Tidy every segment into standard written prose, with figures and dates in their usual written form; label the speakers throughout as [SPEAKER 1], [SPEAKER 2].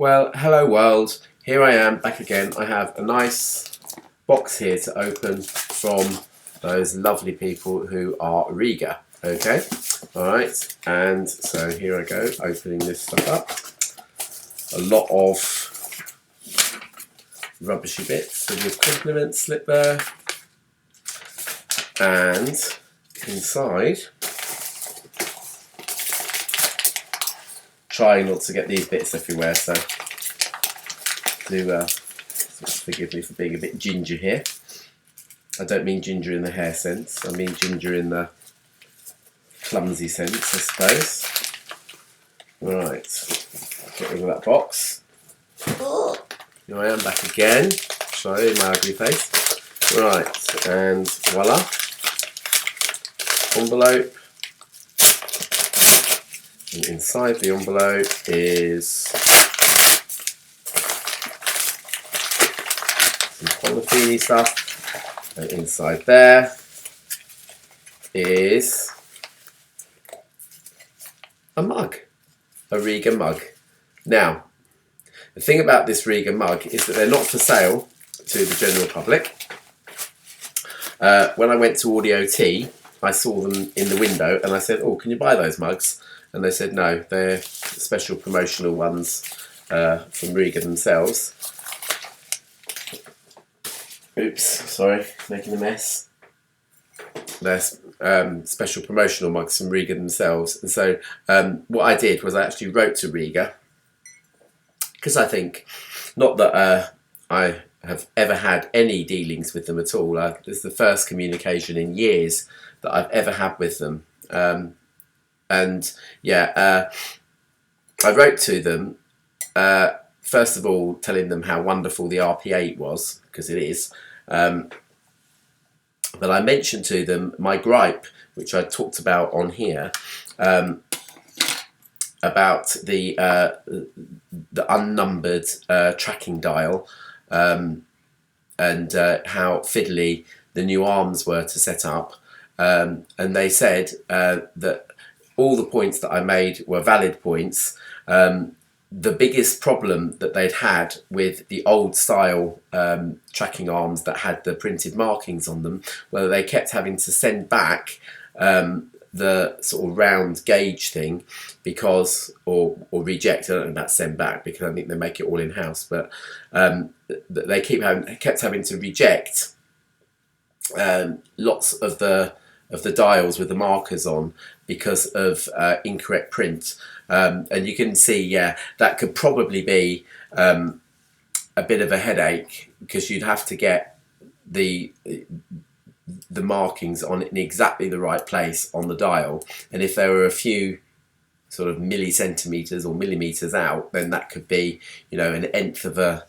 [SPEAKER 1] Well, hello world. Here I am back again. I have a nice box here to open from those lovely people who are Rega. Okay, all right. And so here I go, opening this stuff up. A lot of rubbishy bits. So your compliment slip there, and inside. Trying not to get these bits everywhere, so do forgive me for being a bit ginger here. I don't mean ginger in the hair sense, I mean ginger in the clumsy sense, I suppose. Right, get rid of that box. Here I am back again, sorry, my ugly face. Right, and voila, envelope. And inside the envelope is some polythene stuff, and inside there is a mug, a Rega mug. Now, the thing about this Rega mug is that they're not for sale to the general public. When I went to Audio Tea, I saw them in the window and I said, "Oh, can you buy those mugs?" And they said no, they're special promotional ones from Rega themselves. Oops, sorry, making a mess. They're special promotional mugs from Rega themselves. And so what I did was I actually wrote to Rega, because I think, not that I have ever had any dealings with them at all. This is the first communication in years that I've ever had with them. And yeah, I wrote to them, first of all, telling them how wonderful the RP8 was, because it is. But I mentioned to them my gripe, which I talked about on here, about the unnumbered tracking dial, and how fiddly the new arms were to set up. And they said that all the points that I made were valid points. The biggest problem that they'd had with the old style tracking arms that had the printed markings on them, where they kept having to send back the sort of round gauge thing, because, or reject, I don't know about send back, because I think they make it all in-house, but they kept having to reject lots of the dials with the markers on because of incorrect print, and you can see, yeah, that could probably be a bit of a headache, because you'd have to get the markings on in exactly the right place on the dial, and if there were a few sort of millicentimeters or millimeters out, then that could be, you know, an nth of a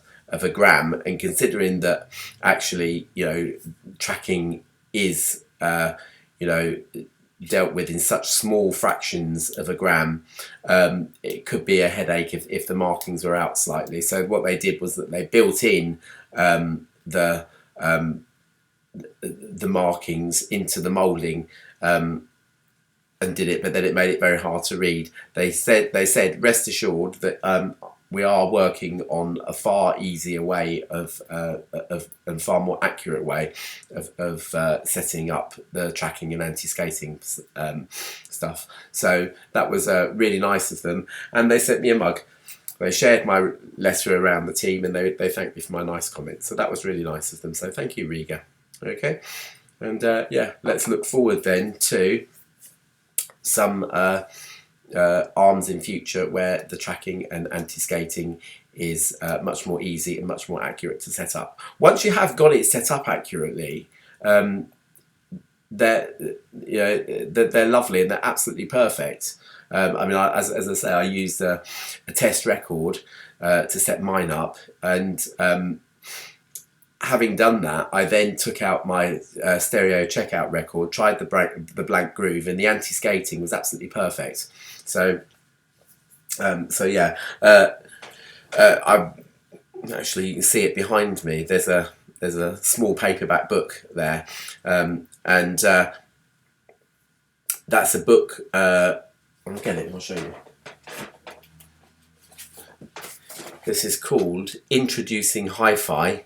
[SPEAKER 1] gram. And considering that actually, you know, tracking is you know, dealt with in such small fractions of a gram, it could be a headache if the markings were out slightly. So what they did was that they built in the markings into the moulding, and did it, but then it made it very hard to read. They said rest assured that we are working on a far easier way of and far more accurate way of setting up the tracking and anti-skating stuff. So that was really nice of them, and they sent me a mug. They shared my letter around the team, and they thanked me for my nice comments. So that was really nice of them. So thank you, Rega. Okay, and yeah, let's look forward then to some arms in future where the tracking and anti-skating is much more easy and much more accurate to set up. Once you have got it set up accurately, they're lovely and they're absolutely perfect. I mean, as I say, I used a test record to set mine up, and having done that, I then took out my stereo checkout record, tried the blank groove, and the anti-skating was absolutely perfect. So, yeah, I actually, you can see it behind me. There's a small paperback book there, and that's a book. I'll get it. I'll show you. This is called Introducing Hi-Fi.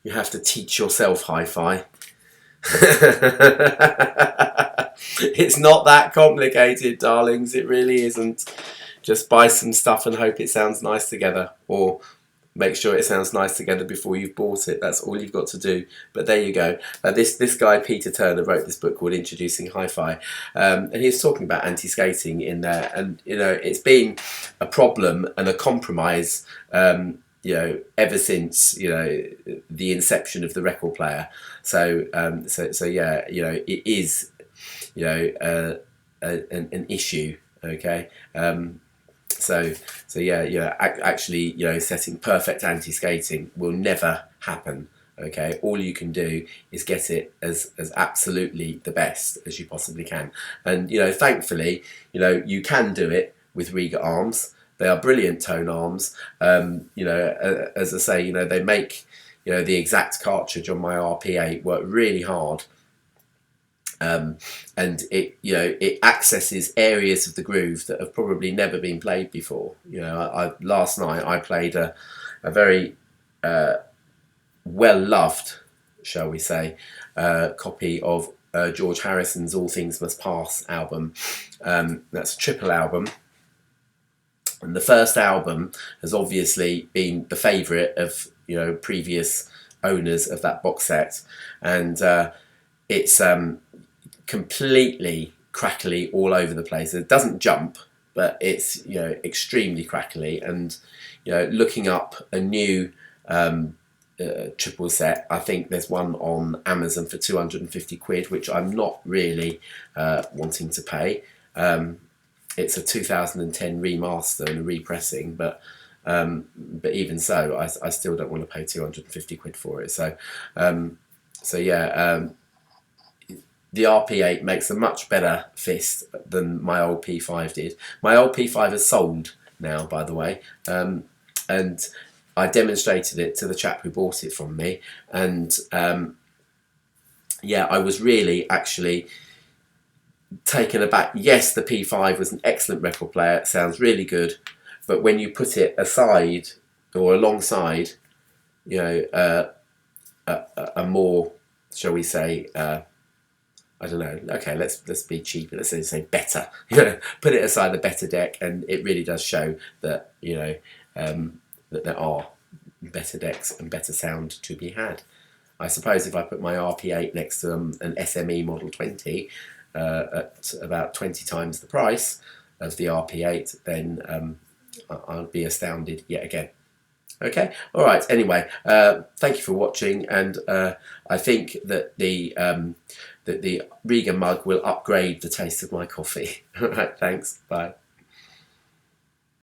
[SPEAKER 1] You have to teach yourself hi-fi. It's not that complicated, darlings. It really isn't. Just buy some stuff and hope it sounds nice together, or make sure it sounds nice together before you've bought it. That's all you've got to do. But there you go. This guy, Peter Turner, wrote this book called Introducing Hi-Fi, and he was talking about anti-skating in there. And you know, it's been a problem and a compromise, you know, ever since, you know, the inception of the record player. So so yeah, you know, it is, you know, an issue. Okay. So yeah, actually, you know, setting perfect anti-skating will never happen. Okay, all you can do is get it as absolutely the best as you possibly can. And you know, thankfully, you know, you can do it with Rega arms. They are brilliant tone arms. You know, as I say, you know, they make, you know, the exact cartridge on my RP8 work really hard. And it, you know, it accesses areas of the groove that have probably never been played before. You know, last night I played a very well loved, shall we say, copy of George Harrison's All Things Must Pass album. That's a triple album. And the first album has obviously been the favourite of, you know, previous owners of that box set, and it's completely crackly all over the place. It doesn't jump, but it's, you know, extremely crackly. And you know, looking up a new triple set, I think there's one on Amazon for 250 quid, which I'm not really wanting to pay. It's a 2010 remaster and a repressing, but even so, I still don't want to pay 250 quid for it. So so yeah, the RP8 makes a much better fist than my old P5 did. My old P5 has sold now, by the way, and I demonstrated it to the chap who bought it from me, and yeah, I was really actually taken aback. Yes, the P5 was an excellent record player, it sounds really good, but when you put it aside or alongside, you know, a more, shall we say, I don't know, okay, let's be cheap, let's say better, put it aside the better deck, and it really does show that, you know, that there are better decks and better sound to be had. I suppose if I put my RP8 next to an SME Model 20 at about 20 times the price of the RP8, then I'll be astounded yet again. Okay, all right, anyway, thank you for watching, and I think that the Rega mug will upgrade the taste of my coffee. All right, thanks, bye.